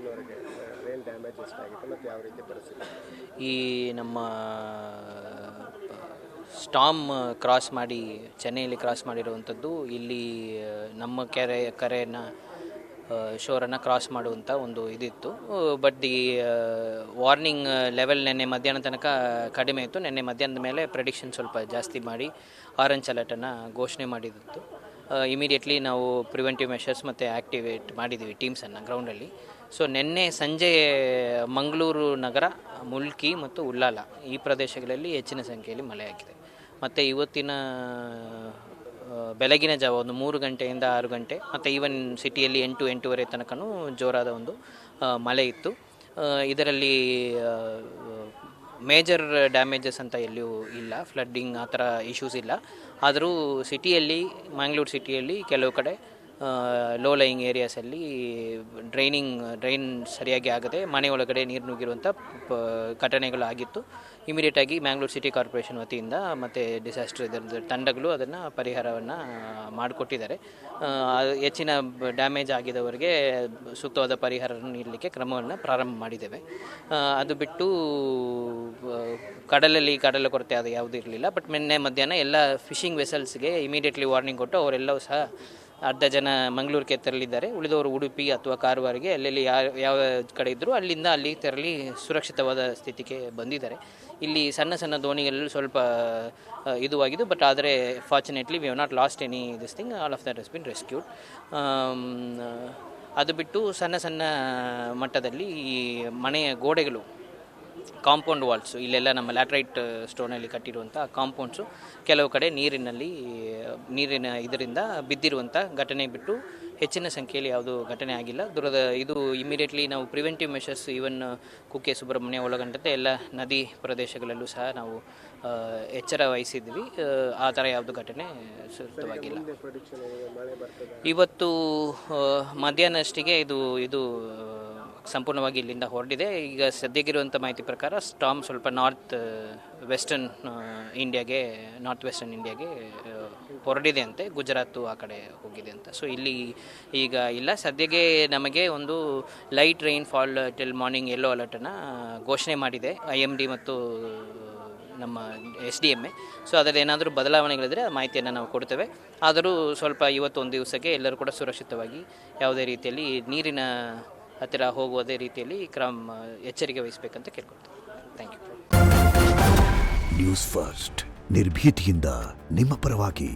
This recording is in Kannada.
ಇವತ್ತಿನವರೆಗೆ ರೈನ್ ಡ್ಯಾಮೇಜ್ ಎಷ್ಟಾಗಿದೆ ಮತ್ತು ಯಾವ ರೀತಿ ಪರಿಸ್ಥಿತಿ? ಈ ನಮ್ಮ ಸ್ಟಾಮ್ ಕ್ರಾಸ್ ಮಾಡಿ ಚೆನ್ನೈಯಲ್ಲಿ ಕ್ರಾಸ್ ಮಾಡಿರುವಂಥದ್ದು ಇಲ್ಲಿ ನಮ್ಮ ಕರೆಯನ್ನು ಶೋರನ್ನು ಕ್ರಾಸ್ ಮಾಡುವಂಥ ಒಂದು ಇದಿತ್ತು. ಬಟ್ ಈ ವಾರ್ನಿಂಗ್ ಲೆವೆಲ್ ನೆನ್ನೆ ಮಧ್ಯಾಹ್ನ ತನಕ ಕಡಿಮೆ ಇತ್ತು. ನೆನ್ನೆ ಮಧ್ಯಾಹ್ನದ ಮೇಲೆ ಪ್ರೆಡಿಕ್ಷನ್ ಸ್ವಲ್ಪ ಜಾಸ್ತಿ ಮಾಡಿ ಆರೆಂಜ್ ಅಲರ್ಟನ್ನು ಘೋಷಣೆ ಮಾಡಿದ್ದು. ಇಮಿಡಿಯೇಟ್ಲಿ ನಾವು ಪ್ರಿವೆಂಟಿವ್ ಮೆಷರ್ಸ್ ಮತ್ತು ಆ್ಯಕ್ಟಿವೇಟ್ ಮಾಡಿದ್ದೀವಿ ಟೀಮ್ಸನ್ನು ಗ್ರೌಂಡಲ್ಲಿ. ಸೊ ನಿನ್ನೆ ಸಂಜೆ ಮಂಗಳೂರು ನಗರ, ಮುಲ್ಕಿ ಮತ್ತು ಉಳ್ಳಾಲ ಈ ಪ್ರದೇಶಗಳಲ್ಲಿ ಹೆಚ್ಚಿನ ಸಂಖ್ಯೆಯಲ್ಲಿ ಮಳೆಯಾಗಿದೆ. ಮತ್ತು ಇವತ್ತಿನ ಬೆಳಗಿನ ಜಾವ ಒಂದು 3 ಗಂಟೆಯಿಂದ 6 ಗಂಟೆ ಮತ್ತು ಈವನ್ ಸಿಟಿಯಲ್ಲಿ 8-8:30 ತನಕನೂ ಜೋರಾದ ಒಂದು ಮಳೆ ಇತ್ತು. ಇದರಲ್ಲಿ ಮೇಜರ್ ಡ್ಯಾಮೇಜಸ್ ಅಂತ ಎಲ್ಲಿಯೂ ಇಲ್ಲ, ಫ್ಲಡ್ಡಿಂಗ್ ಆ ಥರ ಇಶ್ಯೂಸ್ ಇಲ್ಲ. ಆದರೂ ಸಿಟಿಯಲ್ಲಿ, ಮ್ಯಾಂಗ್ಳೂರು ಸಿಟಿಯಲ್ಲಿ ಕೆಲವು ಕಡೆ ಲೋ ಲೈಯಿಂಗ್ ಏರಿಯಾಸಲ್ಲಿ ಡ್ರೈನ್ ಸರಿಯಾಗಿ ಆಗದೆ ಮನೆ ಒಳಗಡೆ ನೀರು ನುಗ್ಗಿರುವಂಥ ಘಟನೆಗಳು ಆಗಿತ್ತು. ಇಮಿಡಿಯೇಟಾಗಿ ಮ್ಯಾಂಗ್ಳೂರು ಸಿಟಿ ಕಾರ್ಪೊರೇಷನ್ ವತಿಯಿಂದ ಮತ್ತು ಡಿಸಾಸ್ಟರ್ ಇದರ ತಂಡಗಳು ಅದನ್ನು ಪರಿಹಾರವನ್ನು ಮಾಡಿಕೊಟ್ಟಿದ್ದಾರೆ. ಹೆಚ್ಚಿನ ಡ್ಯಾಮೇಜ್ ಆಗಿದವರಿಗೆ ಸೂಕ್ತವಾದ ಪರಿಹಾರವನ್ನು ನೀಡಲಿಕ್ಕೆ ಕ್ರಮವನ್ನು ಪ್ರಾರಂಭ ಮಾಡಿದ್ದೇವೆ. ಅದು ಬಿಟ್ಟು ಕಡಲ ಕೊರತೆ ಅದು ಯಾವುದೂ ಇರಲಿಲ್ಲ. ಬಟ್ ನಿನ್ನೆ ಮಧ್ಯಾಹ್ನ ಎಲ್ಲ ಫಿಶಿಂಗ್ ವೆಸಲ್ಸ್ಗೆ ಇಮಿಡಿಯೇಟ್ಲಿ ವಾರ್ನಿಂಗ್ ಕೊಟ್ಟು ಅವರೆಲ್ಲವೂ ಸಹ ಅರ್ಧ ಜನ ಮಂಗಳೂರಿಗೆ ತೆರಳಿದ್ದಾರೆ. ಉಳಿದವರು ಉಡುಪಿ ಅಥವಾ ಕಾರವಾರಿಗೆ ಎಲ್ಲೆಲ್ಲಿ ಯಾವ ಕಡೆ ಇದ್ದರೂ ಅಲ್ಲಿಂದ ಅಲ್ಲಿ ತೆರಳಿ ಸುರಕ್ಷಿತವಾದ ಸ್ಥಿತಿಗೆ ಬಂದಿದ್ದಾರೆ. ಇಲ್ಲಿ ಸಣ್ಣ ಸಣ್ಣ ದೋಣಿಗಳಲ್ಲಿ ಸ್ವಲ್ಪ ಇದುವಾಗಿದ್ದು, ಬಟ್ ಆದರೆ fortunately we have not last any this thing, all of that has been rescued. ಅದು ಬಿಟ್ಟು ಸಣ್ಣ ಸಣ್ಣ ಮಟ್ಟದಲ್ಲಿ ಈ ಮನೆಯ ಗೋಡೆಗಳು, ಕಾಂಪೌಂಡ್ ವಾಲ್ಸು, ಇಲ್ಲೆಲ್ಲ ನಮ್ಮ ಲ್ಯಾಟ್ರೈಟ್ ಸ್ಟೋನಲ್ಲಿ ಕಟ್ಟಿರುವಂಥ ಕಾಂಪೌಂಡ್ಸು ಕೆಲವು ಕಡೆ ನೀರಿನ ಇದರಿಂದ ಬಿದ್ದಿರುವಂಥ ಘಟನೆ ಬಿಟ್ಟು ಹೆಚ್ಚಿನ ಸಂಖ್ಯೆಯಲ್ಲಿ ಯಾವುದೂ ಘಟನೆ ಆಗಿಲ್ಲ. ಇದು ಇಮಿಡಿಯೇಟ್ಲಿ ನಾವು preventive measures even Kukke Subramanya ಒಳಗೊಂಡಂತೆ ಎಲ್ಲ ನದಿ ಪ್ರದೇಶಗಳಲ್ಲೂ ಸಹ ನಾವು ಎಚ್ಚರ ವಹಿಸಿದ್ವಿ. ಆ ಥರ ಯಾವುದು ಘಟನೆ ಸೂಕ್ತವಾಗಿಲ್ಲ. ಇವತ್ತು ಮಧ್ಯಾಹ್ನಷ್ಟಿಗೆ ಇದು ಸಂಪೂರ್ಣವಾಗಿ ಇಲ್ಲಿಂದ ಹೊರಟಿದೆ. ಈಗ ಸದ್ಯಕ್ಕಿರುವಂಥ ಮಾಹಿತಿ ಪ್ರಕಾರ ಸ್ಟಾಮ್ ಸ್ವಲ್ಪ ನಾರ್ತ್ ವೆಸ್ಟರ್ನ್ ಇಂಡಿಯಾಗೆ ಹೊರಟಿದೆ ಅಂತೆ, ಗುಜರಾತು ಆ ಕಡೆ ಹೋಗಿದೆ ಅಂತ. ಸೊ ಇಲ್ಲಿ ಈಗ ಇಲ್ಲ, ಸದ್ಯಕ್ಕೆ ನಮಗೆ ಒಂದು light rain fall till morning yellow ಅಲರ್ಟನ್ನು ಘೋಷಣೆ ಮಾಡಿದೆ IMD ಮತ್ತು ನಮ್ಮ SDMA. ಸೊ ಅದರಲ್ಲಿ ಏನಾದರೂ ಬದಲಾವಣೆಗಳಿದ್ದರೆ ಆ ಮಾಹಿತಿಯನ್ನು ನಾವು ಕೊಡ್ತೇವೆ. ಆದರೂ ಸ್ವಲ್ಪ ಇವತ್ತೊಂದು ದಿವಸಕ್ಕೆ ಎಲ್ಲರೂ ಕೂಡ ಸುರಕ್ಷಿತವಾಗಿ ಯಾವುದೇ ರೀತಿಯಲ್ಲಿ ನೀರಿನ ಹತ್ತಿರ ಹೋಗುವುದೇ ರೀತಿಯಲ್ಲಿ ಎಚ್ಚರಿಕೆ ವಹಿಸಬೇಕಂತ ಕೇಳ್ಕೊಳ್ತೀವಿ. Thank you. ನ್ಯೂಸ್ ಫಸ್ಟ್, ನಿರ್ಭೀತಿಯಿಂದ ನಿಮ್ಮ ಪರವಾಗಿ.